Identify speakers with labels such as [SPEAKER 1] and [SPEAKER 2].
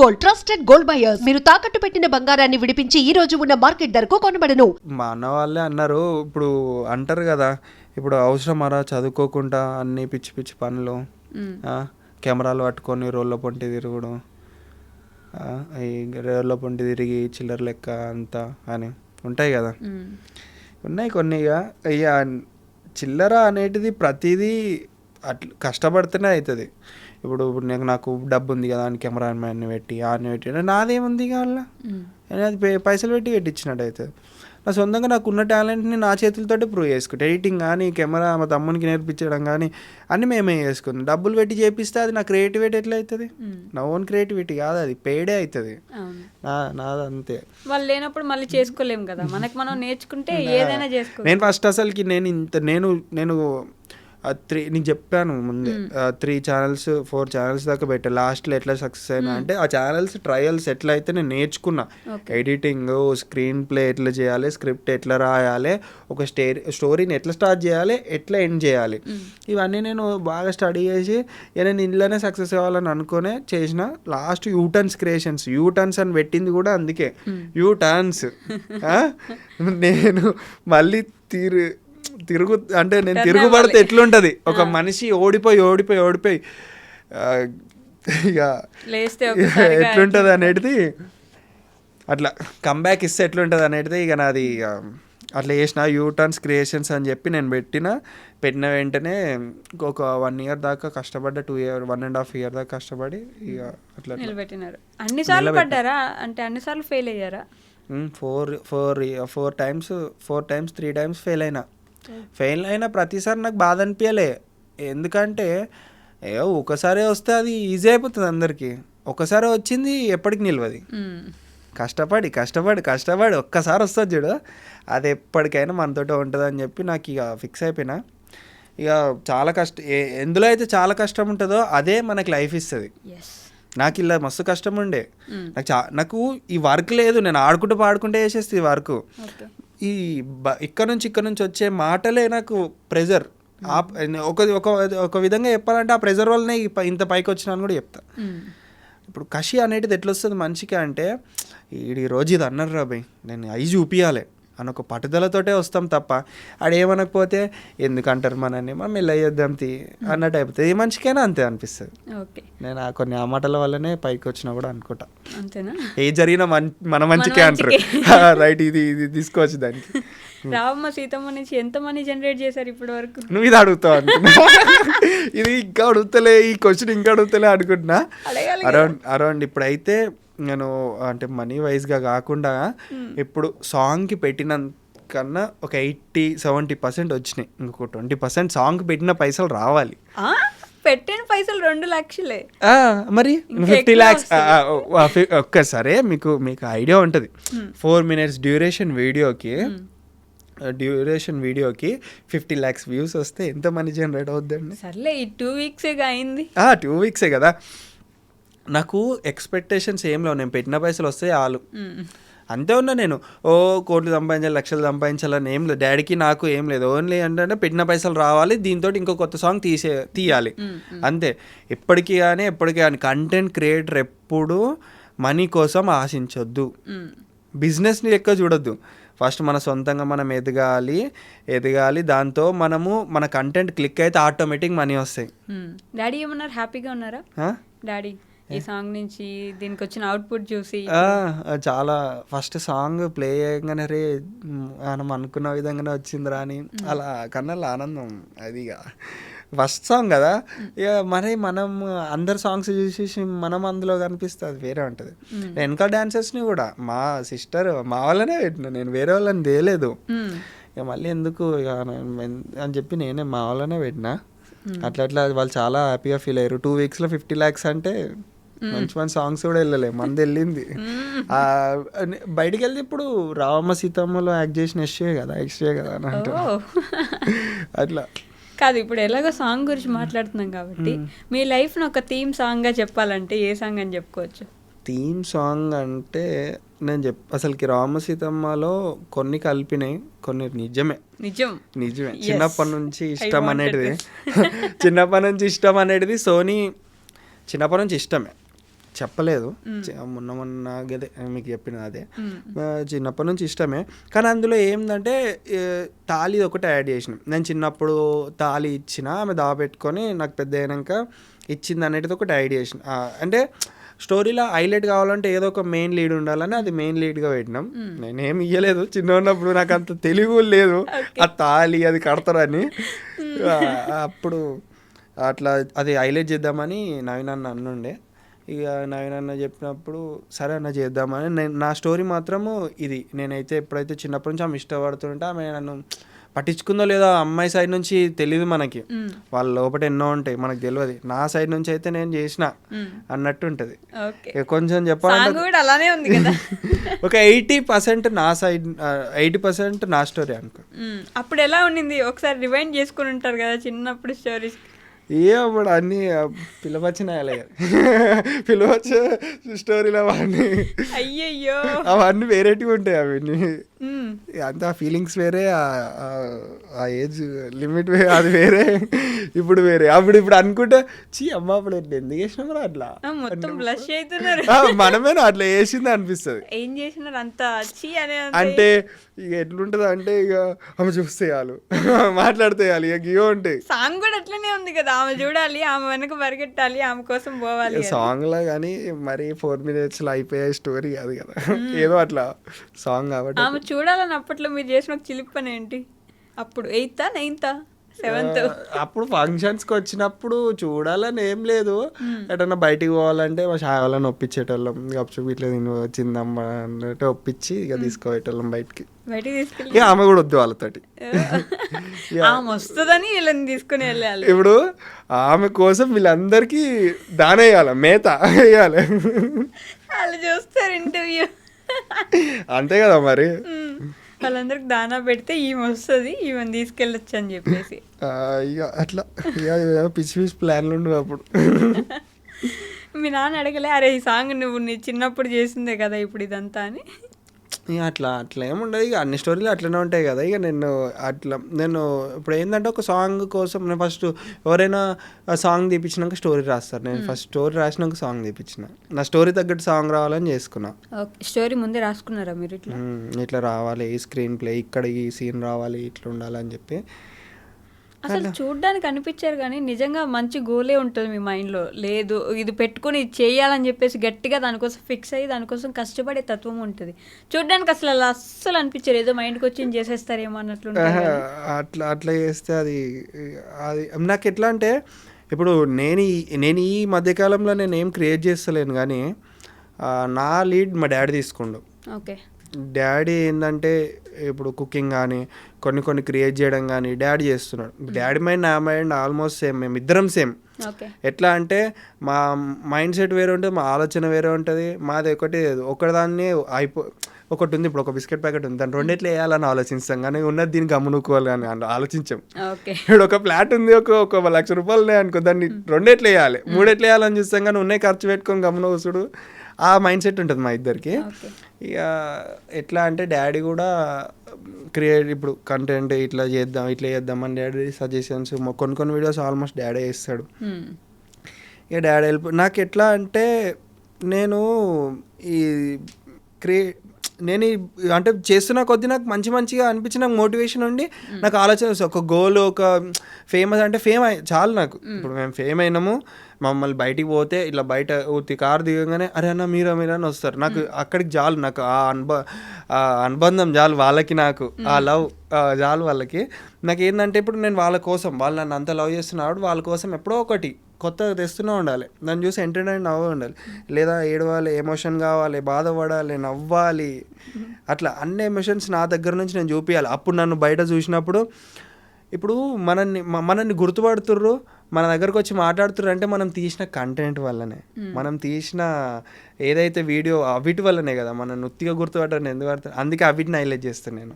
[SPEAKER 1] Gold, trusted gold buyers. మీరు తాకట్టు పెట్టిన బంగారాన్ని విడిపించి ఈ రోజు ఉన్న మార్కెట్ ధరకు కొనబడను.
[SPEAKER 2] మా అన్న వాళ్ళే అన్నారు, ఇప్పుడు అంటారు కదా, ఇప్పుడు అవసరమారా చదువుకోకుండా అన్ని పిచ్చి పిచ్చి పనులు, కెమెరాలు పట్టుకొని రోళ్ళ పొంటి తిరగడం, ఈ రోళ్ళ పొంటి తిరిగి చిల్లర లెక్క అంతా అని ఉంటాయి కదా. ఉన్నాయి కొన్ని. ఇక చిల్లర అనేటిది ప్రతిదీ అట్లా కష్టపడితేనే అవుతుంది. ఇప్పుడు నాకు డబ్బు ఉంది కదా అని కెమెరామ్యాన్ని పెట్టి ఆడిని పెట్టి నాదేముంది వాళ్ళ అది పైసలు పెట్టి పెట్టించినట్టు అవుతుంది. నా సొంతంగా నాకున్న టాలెంట్ని నా చేతులతోటి ప్రూవ్ చేసుకుంటే ఎడిటింగ్ కానీ కెమెరా మా తమ్మునికి నేర్పించడం కానీ అన్నీ మేమే చేసుకుందాం. డబ్బులు పెట్టి చేపిస్తే అది నా క్రియేటివిటీ ఎట్లా అవుతుంది? నా ఓన్ క్రియేటివిటీ కాదు, అది పేడే అవుతుంది. నాది అంతే.
[SPEAKER 3] వాళ్ళు లేనప్పుడు మళ్ళీ చేసుకోలేము కదా, మనకు మనం నేర్చుకుంటే ఏదైనా చేసుకో.
[SPEAKER 2] నేను ఫస్ట్ అసలుకి నేను నీకు చెప్పాను ముందే 3 ఛానల్స్ 4 ఛానల్స్ దాకా పెట్టా. లాస్ట్లో ఎట్లా సక్సెస్ అయినా అంటే ఆ ఛానల్స్ ట్రయల్స్ ఎట్లా అయితే నేను నేర్చుకున్నా. ఎడిటింగ్, స్క్రీన్ ప్లే ఎట్లా చేయాలి, స్క్రిప్ట్ ఎట్లా రాయాలి, ఒక స్టోరీని ఎట్లా స్టార్ట్ చేయాలి, ఎట్లా ఎండ్ చేయాలి, ఇవన్నీ నేను బాగా స్టడీ చేసి నేను ఇంట్లోనే సక్సెస్ అవ్వాలని అనుకునే చేసిన. లాస్ట్ యూటర్న్స్ క్రియేషన్స్, యూటర్న్స్ అని పెట్టింది కూడా అందుకే, యూటర్న్స్. నేను మళ్ళీ అంటే నేను తిరుగుబడితే ఎట్లుంటది, ఒక మనిషి ఓడిపోయి ఇక ఎట్లుంటుంది అనేది, అట్లా కంబ్యాక్ ఇస్తే ఎట్లుంటుంది అనేది ఇక నాది. అట్లా చేసిన యూటర్న్స్ క్రియేషన్స్ అని చెప్పి నేను పెట్టిన వెంటనే ఒక 1 year దాకా కష్టపడ్డా, 1.5 years దాకా కష్టపడి ఇక అట్లా
[SPEAKER 3] నిలబెట్టినారు. అన్నిసార్లు పడ్డారా అంటే అన్నిసార్లు ఫెయిల్ అయ్యారా?
[SPEAKER 2] 4 times 3 times ఫెయిల్ అయినా ప్రతిసారి నాకు బాధ అనిపించలే. ఎందుకంటే ఒకసారి వస్తే అది ఈజీ అయిపోతుంది అందరికీ, ఒకసారి వచ్చింది ఎప్పటికి నిలవది. కష్టపడి ఒక్కసారి వస్తుంది చూడు, అది ఎప్పటికైనా మనతోటే ఉంటుంది అని చెప్పి నాకు ఇక ఫిక్స్ అయిపోయినా. ఇక చాలా ఎందులో అయితే చాలా కష్టం ఉంటుందో అదే మనకి లైఫ్ ఇస్తుంది. నాకు ఇలా మస్తు కష్టం ఉండే, నాకు ఈ వర్క్ లేదు, నేను పాడుకుంటే చేసేస్తే ఈ వర్క్. ఈ ఇక్కడ నుంచి వచ్చే మాటలే నాకు ప్రెజర్. ఒక విధంగా చెప్పాలంటే ఆ ప్రెజర్ వల్లనే ఇంత పైకి వచ్చినాను కూడా చెప్తా. ఇప్పుడు కషి అనేది ఎట్లా వస్తుంది మనిషికి అంటే, ఈ రోజు ఇది అన్నారు రా భయ్, నేను అవి చూపించాలి అని ఒక పట్టుదలతోటే వస్తాం తప్ప ఆడేమనకపోతే ఎందుకంటారు మనల్ని, మనం వెళ్ళేద్దాం అన్నట్టు అయిపోతుంది. ఏ మనిషికైనా అంతే అనిపిస్తుంది. నేను కొన్ని ఆ మాటల వల్లనే పైకి వచ్చినా కూడా అనుకుంటా. ఏ జరిగినా మన మంచికే అంటారు. రైట్, ఇది తీసుకోవచ్చు దానికి.
[SPEAKER 3] రామమ్మ సీతమ్మ నుంచి ఎంత మనీ జనరేట్ చేశారు ఇప్పటి వరకు?
[SPEAKER 2] నువ్వు ఇది అడుగుతావు అనుకున్నా. ఇది ఇంకా అడుగుతలే, ఈ క్వశ్చన్ ఇంకా అడుగుతలే అనుకుంటున్నా. అరౌండ్ ఇప్పుడైతే నేను అంటే మనీ వైజ్గా కాకుండా ఇప్పుడు సాంగ్కి పెట్టిన కన్నా ఒక 80-70% వచ్చినాయి. ఇంకొక 20% సాంగ్ పెట్టిన పైసలు రావాలి.
[SPEAKER 3] పెట్టిన పైసలు 2 లక్షలే
[SPEAKER 2] మరి 50 lakhs. ఒక్కసారి మీకు ఐడియా ఉంటుంది, 4 minutes డ్యూరేషన్ వీడియోకి 50 lakhs వ్యూస్ వస్తే ఎంత మనీ జనరేట్ అవుద్దండి?
[SPEAKER 3] సర్లే, ఈ 2 weeks అయింది.
[SPEAKER 2] 2 weeks కదా. నాకు ఎక్స్పెక్టేషన్స్ ఏం లేవు, నేను పెట్టిన పైసలు వస్తే చాలు అంతే ఉన్నా. నేను కోట్లు సంపాదించాలి, లక్షలు సంపాదించాలని ఏం లేదు, డాడీకి నాకు ఏం లేదు. ఓన్లీ ఏంటంటే పెట్టిన పైసలు రావాలి, దీంతో ఇంకో కొత్త సాంగ్ తీయాలి అంతే. ఎప్పటికీ కానీ కంటెంట్ క్రియేటర్ ఎప్పుడు మనీ కోసం ఆశించొద్దు, బిజినెస్ని లెక్క చూడొద్దు. ఫస్ట్ మన సొంతంగా మనం ఎదగాలి, దాంతో మన కంటెంట్ క్లిక్ అయితే ఆటోమేటిక్ మనీ వస్తాయి.
[SPEAKER 3] డాడీ ఏమన్నారు? హ్యాపీగా ఉన్నారా డాడీ ఈ సాంగ్ నుంచి దీనికి వచ్చిన అవుట్పుట్ చూసి?
[SPEAKER 2] చాలా. ఫస్ట్ సాంగ్ ప్లే చేయగానే రే మనం అనుకున్న విధంగానే వచ్చిందిరా అని అలా కన్నా ఆనందం. అది ఫస్ట్ సాంగ్ కదా, ఇక మనం అందరు సాంగ్స్ చూసేసి మనం అందులో కనిపిస్తే అది వేరే ఉంటుంది. వెనక డాన్సర్స్ని కూడా మా సిస్టర్ మా వాళ్ళనే పెట్టిన, నేను వేరే వాళ్ళని తేలేదు. ఇక మళ్ళీ ఎందుకు ఇక అని చెప్పి నేనే మా వాళ్ళనే పెట్టినా. అట్లా వాళ్ళు చాలా హ్యాపీగా ఫీల్ అయ్యారు. 2 weeksలో 50 lakhs అంటే మంచి సాంగ్స్ కూడా వెళ్ళలేదు, మంది వెళ్ళింది. బయటికి వెళ్తే ఇప్పుడు రామమ్మ సీతమ్మలో యాక్ట్ చేసిన ఎక్స్ట్రే కదా అని అంటారు. అట్లా
[SPEAKER 3] కాదు, ఇప్పుడు ఎలాగో సాంగ్ గురించి మాట్లాడుతున్నాం కాబట్టి మీ లైఫ్ను ఒక థీమ్ సాంగ్గా చెప్పాలంటే ఏ సాంగ్ అని చెప్పుకోవచ్చు?
[SPEAKER 2] థీమ్ సాంగ్ అంటే నేను అసలుకి రామ సీతమ్మలో కొన్ని కలిపినాయి, కొన్ని నిజమే. చిన్నప్పటి నుంచి ఇష్టం అనేది సోనీ చిన్నప్పటి నుంచి ఇష్టమే. చెప్పలేదు, మొన్న గదే మీకు చెప్పిన అదే. చిన్నప్పటి నుంచి ఇష్టమే, కానీ అందులో ఏంటంటే తాళి ఒకటి యాడ్ చేసినాం. నేను చిన్నప్పుడు తాళి ఇచ్చిన, ఆమె దాపెట్టుకొని నాకు పెద్ద అయినాక ఇచ్చింది అనేది ఒకటి యాడ్ చేసిన. అంటే స్టోరీలో హైలైట్ కావాలంటే ఏదో ఒక మెయిన్ లీడ్ ఉండాలని అది మెయిన్ లీడ్గా పెట్టినాం. నేనేం ఇయ్యలేదు, చిన్న ఉన్నప్పుడు నాకు అంత తెలివి లేదు ఆ తాళి అది కడతారని. అప్పుడు అట్లా అది హైలైట్ చేద్దామని నవీన్ అన్న అన్నుండే. ఇక నవీన్ అన్న చెప్పినప్పుడు సరే అన్న చేద్దామని. నా స్టోరీ మాత్రము ఇది. నేనైతే ఎప్పుడైతే చిన్నప్పటి నుంచి ఆమె ఇష్టపడుతుంటే ఆమె నన్ను పట్టించుకుందో లేదో అమ్మాయి సైడ్ నుంచి తెలియదు మనకి, వాళ్ళ లోపల ఎన్నో ఉంటాయి మనకు తెలియదు. నా సైడ్ నుంచి అయితే నేను చేసిన అన్నట్టు ఉంటుంది. కొంచెం చెప్పాలంటే
[SPEAKER 3] అలానే ఉంది కదా.
[SPEAKER 2] ఒక 80% నా సైడ్, 80% నా స్టోరీ అనుకో.
[SPEAKER 3] అప్పుడు ఎలా ఉండింది ఒకసారి రివైండ్ చేసుకుని ఉంటారు కదా చిన్నప్పుడు స్టోరీస్?
[SPEAKER 2] అప్పుడు అన్నీ పిలవచ్చినాయాలి, పిలవచ్చ స్టోరీలు అవన్నీ.
[SPEAKER 3] అయ్యయ్యో,
[SPEAKER 2] అవన్నీ వేరేటివి ఉంటాయి. అవన్నీ అంత ఫీలింగ్స్ వేరే, ఆ ఏజ్ లిమిట్ వేరే, అది వేరే, ఇప్పుడు వేరే. ఇప్పుడు అనుకుంటే చీ అమ్మ అప్పుడు ఎందుకు చేసినామో అట్లా
[SPEAKER 3] మొత్తం బ్లష్ అవుతున్నారు.
[SPEAKER 2] మనమేనా అట్లా వేసింది అనిపిస్తుంది.
[SPEAKER 3] ఏం చేసినారు అంత చీ అనే
[SPEAKER 2] అంటే ఇక ఎట్లుంటది అంటే ఇక ఆమె చూస్తే చాలు, మాట్లాడితే చాలు, ఇక గియో ఉంటాయి.
[SPEAKER 3] సాంగ్ కూడా అట్లనే ఉంది కదా, ఆమె చూడాలి, ఆమె వెనక పరిగెట్టాలి, ఆమె కోసం పోవాలి
[SPEAKER 2] సాంగ్ లా. కానీ మరి 4 minutes లో అయిపోయే స్టోరీ కాదు కదా, ఏదో అట్లా సాంగ్ కాబట్టి.
[SPEAKER 3] ఆమె చూడాలని అప్పట్లో మీరు చేసిన ఒక చిలిపి పని ఏంటి? అప్పుడు 8th, 9th, 7th
[SPEAKER 2] అప్పుడు ఫంక్షన్స్కి వచ్చినప్పుడు చూడాలని ఏం లేదు, ఎటన్నా బయటికి పోవాలంటే మా షాయ్ వాళ్ళని ఒప్పించేటోళ్ళం. గప్చుప్ ఇట్లా నేను వచ్చిందమ్మా అన్నట్టు ఒప్పించి ఇక తీసుకుపోయేటోళ్ళం బయటికి
[SPEAKER 3] తీసుకెళ్ళి.
[SPEAKER 2] ఇక ఆమె కూడా వద్దు వాళ్ళతోటి,
[SPEAKER 3] ఆమె వస్తుందని వీళ్ళని తీసుకుని వెళ్ళాలి.
[SPEAKER 2] ఇప్పుడు ఆమె కోసం వీళ్ళందరికీ దానేయాలి, మేత వేయాలి.
[SPEAKER 3] వాళ్ళు చూస్తారు ఇంటర్వ్యూ,
[SPEAKER 2] అంతే కదా మరి.
[SPEAKER 3] వాళ్ళందరికి దానా పెడితే ఈమె వస్తుంది, ఈమెను తీసుకెళ్ళొచ్చు అని చెప్పేసి
[SPEAKER 2] ఇక అట్లా ఇక పిచ్చి పిచ్చి ప్లాన్లు ఉండవు అప్పుడు.
[SPEAKER 3] మీ నాన్న అడగలే అరే ఈ సాంగ్ నువ్వు నీ చిన్నప్పుడు చేసిందే కదా ఇప్పుడు ఇదంతా అని?
[SPEAKER 2] ఇక అట్లా ఏముండదు, ఇక అన్ని స్టోరీలు అట్లనే ఉంటాయి కదా. ఇక నేను ఇప్పుడు ఏంటంటే ఒక సాంగ్ కోసం నేను ఫస్ట్ ఎవరైనా సాంగ్ తీపించినాక స్టోరీ రాస్తారు, నేను ఫస్ట్ స్టోరీ రాసినాక సాంగ్ తీపించిన. నా స్టోరీ తగ్గట్టు సాంగ్ రావాలని చేసుకున్నా.
[SPEAKER 3] స్టోరీ ముందే రాసుకున్నారా మీరు?
[SPEAKER 2] ఇట్లా రావాలి, ఈ స్క్రీన్ ప్లే ఇక్కడ ఈ సీన్ రావాలి, ఇట్లా ఉండాలని చెప్పి.
[SPEAKER 3] అసలు చూడ్డానికి అనిపించారు కానీ నిజంగా మంచి గోలే ఉంటుంది మీ మైండ్లో. లేదు ఇది పెట్టుకుని చేయాలని చెప్పేసి గట్టిగా దానికోసం ఫిక్స్ అయ్యి దానికోసం కష్టపడే తత్వం ఉంటుంది. చూడ్డానికి అసలు అలా అస్సలు అనిపించారు, ఏదో మైండ్కి వచ్చి చేసేస్తారేమో అన్నట్లు.
[SPEAKER 2] అట్లా చేస్తే అది నాకు ఎట్లా అంటే ఇప్పుడు నేను ఈ మధ్యకాలంలో నేను ఏం క్రియేట్ చేస్తలేను, కానీ నా లీడ్ మా డాడీ తీసుకుండు.
[SPEAKER 3] ఓకే,
[SPEAKER 2] డాడీ ఏంటంటే ఇప్పుడు కుకింగ్ కానీ కొన్ని క్రియేట్ చేయడం కానీ డాడీ చేస్తున్నాడు. డాడీ మైండ్ నా మైండ్ ఆల్మోస్ట్ సేమ్, మేము ఇద్దరం సేమ్. ఎట్లా అంటే మా మైండ్ సెట్ వేరే ఉంటుంది, మా ఆలోచన వేరే ఉంటుంది. మాది ఒకదాన్ని ఒకటి ఉంది, ఇప్పుడు ఒక బిస్కెట్ ప్యాకెట్ ఉంది, దాన్ని రెండిట్లు వేయాలని ఆలోచిస్తాం కానీ ఉన్నది దీన్ని గమ్మునుకోవాలి అని ఆలోచించాం. ఇప్పుడు ఒక ఫ్లాట్ ఉంది, ఒక 1,00,000 రూపాయలు ఉన్నాయి అనుకో, దాన్ని రెండెట్లు వేయాలి 3 ఎట్లు వేయాలని చూస్తాం కానీ ఉన్నాయి ఖర్చు పెట్టుకొని గమ్మున కూసుడు, ఆ మైండ్ సెట్ ఉంటుంది మా ఇద్దరికి. ఇక ఎట్లా అంటే డాడీ కూడా ఇప్పుడు కంటెంట్ ఇట్లా చేద్దాం అని డాడీ సజెషన్స్, కొన్ని వీడియోస్ ఆల్మోస్ట్ డాడీ చేస్తాడు. ఇక డాడీ నాకు ఎట్లా అంటే నేను అంటే చేస్తున్న కొద్దీ నాకు మంచిగా అనిపించి నాకు మోటివేషన్ ఉండి నాకు ఆలోచన వస్తుంది. ఒక గోల్, ఒక ఫేమస్ అంటే ఫేమ్ చాలు నాకు. ఇప్పుడు మేము ఫేమ్ అయినాము, మమ్మల్ని బయటికి పోతే ఇట్లా బయట కారు దిగగానే అరే అన్న మీరా అని వస్తారు. నాకు అక్కడికి చాలు, నాకు ఆ అనుబంధం చాలు వాళ్ళకి, నాకు ఆ లవ్ చాలు వాళ్ళకి. నాకు ఏంటంటే ఇప్పుడు నేను వాళ్ళ కోసం, వాళ్ళు నన్ను అంత లవ్ చేస్తున్నాడు, వాళ్ళ కోసం ఎప్పుడో ఒకటి కొత్తగా తెస్తూనే ఉండాలి, దాన్ని చూసి ఎంటర్టైన్ అవ్వ ఉండాలి, లేదా ఏడవాలి, ఎమోషన్ కావాలి, బాధపడాలి, నవ్వాలి, అట్లా అన్ని ఎమోషన్స్ నా దగ్గర నుంచి నేను చూపించాలి. అప్పుడు నన్ను బయట చూసినప్పుడు ఇప్పుడు మనల్ని గుర్తుపడుతుర్రు, మన దగ్గరకు వచ్చి మాట్లాడుతుర్రు అంటే మనం తీసిన కంటెంట్ వల్లనే, మనం తీసిన ఏదైతే వీడియో అవిటి వల్లనే కదా. మనం నృత్తిగా గుర్తుపట్టారు ఎందుకు పడతారు, అందుకే అవిటిని హైలైట్ చేస్తాను నేను.